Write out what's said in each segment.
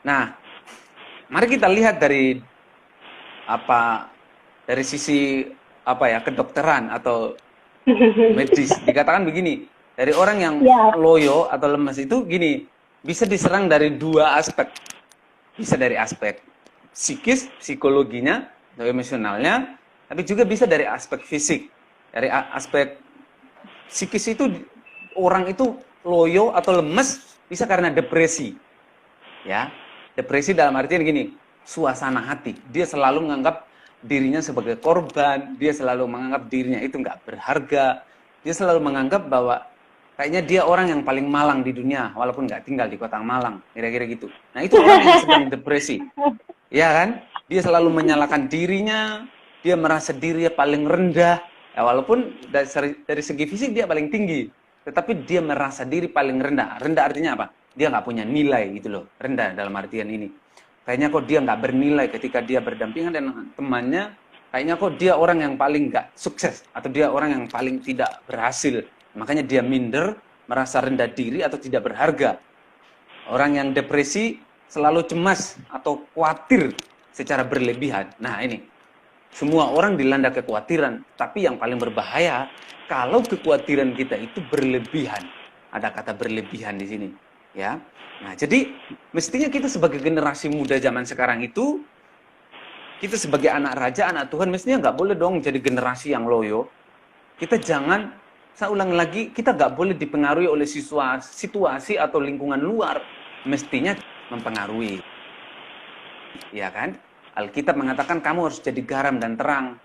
Nah, mari kita lihat dari sisi kedokteran atau medis. Dikatakan begini, dari orang yang loyo atau lemas itu gini, bisa diserang dari dua aspek. Bisa dari aspek psikis, psikologinya, atau emosionalnya, tapi juga bisa dari aspek fisik. Dari aspek psikis itu orang itu loyo atau lemes bisa karena depresi. Ya. Depresi dalam artian gini, suasana hati. Dia selalu menganggap dirinya sebagai korban, dia selalu menganggap dirinya itu nggak berharga, dia selalu menganggap bahwa kayaknya dia orang yang paling malang di dunia, walaupun nggak tinggal di kota Malang, kira-kira gitu. Nah itu orang yang sedang depresi, ya kan? Dia selalu menyalahkan dirinya, dia merasa dirinya paling rendah, ya, walaupun dari segi fisik dia paling tinggi, tetapi dia merasa diri paling rendah. Rendah artinya apa? Dia nggak punya nilai gitu loh, rendah dalam artian ini. Kayaknya kok dia nggak bernilai ketika dia berdampingan dengan temannya. Kayaknya kok dia orang yang paling nggak sukses. Atau dia orang yang paling tidak berhasil. Makanya dia minder, merasa rendah diri atau tidak berharga. Orang yang depresi selalu cemas atau khawatir secara berlebihan. Nah ini, semua orang dilanda kekhawatiran. Tapi yang paling berbahaya, kalau kekhawatiran kita itu berlebihan. Ada kata berlebihan di sini. Ya. Nah, jadi mestinya kita sebagai generasi muda zaman sekarang itu, kita sebagai anak raja, anak Tuhan, mestinya nggak boleh dong jadi generasi yang loyo. Kita jangan, saya ulang lagi, kita nggak boleh dipengaruhi oleh situasi atau lingkungan luar. Mestinya mempengaruhi. Ya kan? Alkitab mengatakan kamu harus jadi garam dan terang.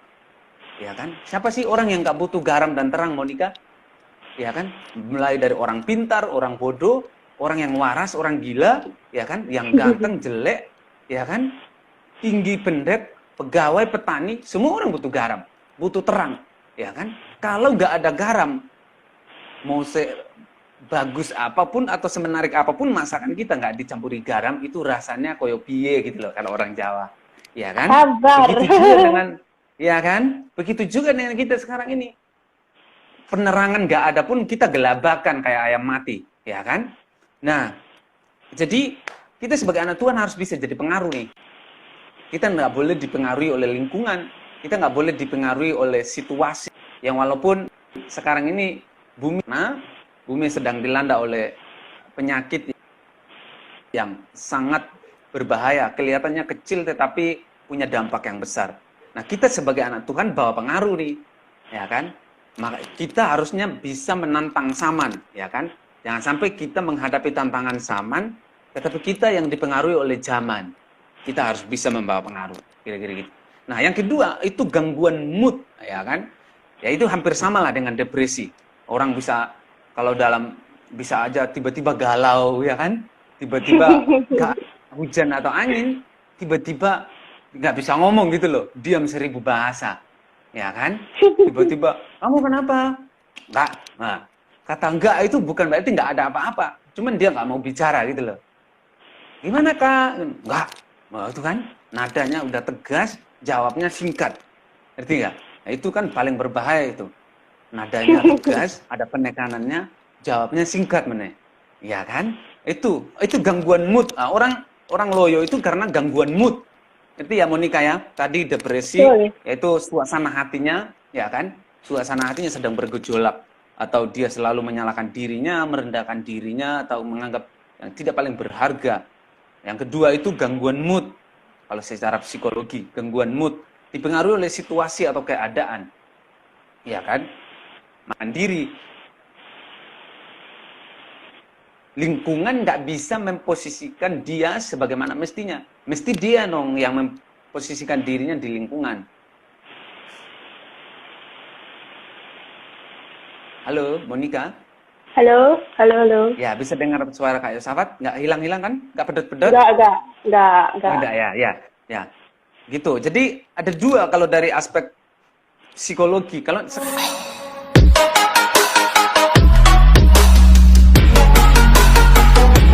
Ya kan? Siapa sih orang yang nggak butuh garam dan terang, Monica? Ya kan? Mulai dari orang pintar, orang bodoh, orang yang waras, orang gila, ya kan, yang ganteng, jelek, ya kan, tinggi, pendek, pegawai, petani, semua orang butuh garam, butuh terang, ya kan. Kalau nggak ada garam, mau bagus apapun atau semenarik apapun masakan kita nggak dicampuri garam, itu rasanya koyo piye gitu loh, kalau orang Jawa, ya kan. Sabar. Begitu juga dengan, ya kan, begitu juga dengan kita sekarang ini. Penerangan nggak ada pun kita gelabakan kayak ayam mati, ya kan. Nah, jadi kita sebagai anak Tuhan harus bisa jadi pengaruh nih. Kita nggak boleh dipengaruhi oleh lingkungan, kita nggak boleh dipengaruhi oleh situasi yang walaupun sekarang ini bumi sedang dilanda oleh penyakit yang sangat berbahaya, kelihatannya kecil tetapi punya dampak yang besar. Nah, kita sebagai anak Tuhan bawa pengaruh nih, ya kan? Maka kita harusnya bisa menantang zaman, ya kan? Jangan sampai kita menghadapi tantangan zaman, tetapi kita yang dipengaruhi oleh zaman. Kita harus bisa membawa pengaruh, kira-kira gitu. Nah, yang kedua itu gangguan mood, ya kan? Ya itu hampir sama lah dengan depresi. Orang bisa bisa aja tiba-tiba galau, ya kan? Tiba-tiba hujan atau angin, tiba-tiba nggak bisa ngomong gitu loh, diam 1000 bahasa, ya kan? Tiba-tiba, kamu kenapa? Enggak. Nah, kata enggak itu bukan berarti enggak ada apa-apa. Cuman dia enggak mau bicara gitu loh. Gimana Kak? Enggak. Nah, itu kan nadanya udah tegas, jawabnya singkat. Ngerti enggak? Nah, itu kan paling berbahaya itu. Nadanya tegas, ada penekanannya, jawabnya singkat meneh. Ya kan? Itu gangguan mood. Nah, orang loyo itu karena gangguan mood. Ngerti ya Monica ya? Tadi depresi, yaitu suasana hatinya, ya kan? Suasana hatinya sedang bergejolak. Atau dia selalu menyalahkan dirinya, merendahkan dirinya, atau menganggap yang tidak paling berharga. Yang kedua itu gangguan mood. Kalau secara psikologi, gangguan mood dipengaruhi oleh situasi atau keadaan. Ya kan? Mandiri. Lingkungan nggak bisa memposisikan dia sebagaimana mestinya. Mesti dia dong yang memposisikan dirinya di lingkungan. Halo, Monica. Halo. Ya, bisa dengar suara Kak Yosafat? Nggak hilang-hilang kan? Nggak pedot-pedot? Enggak. Ya. Gitu. Jadi ada dua kalau dari aspek psikologi. Kalau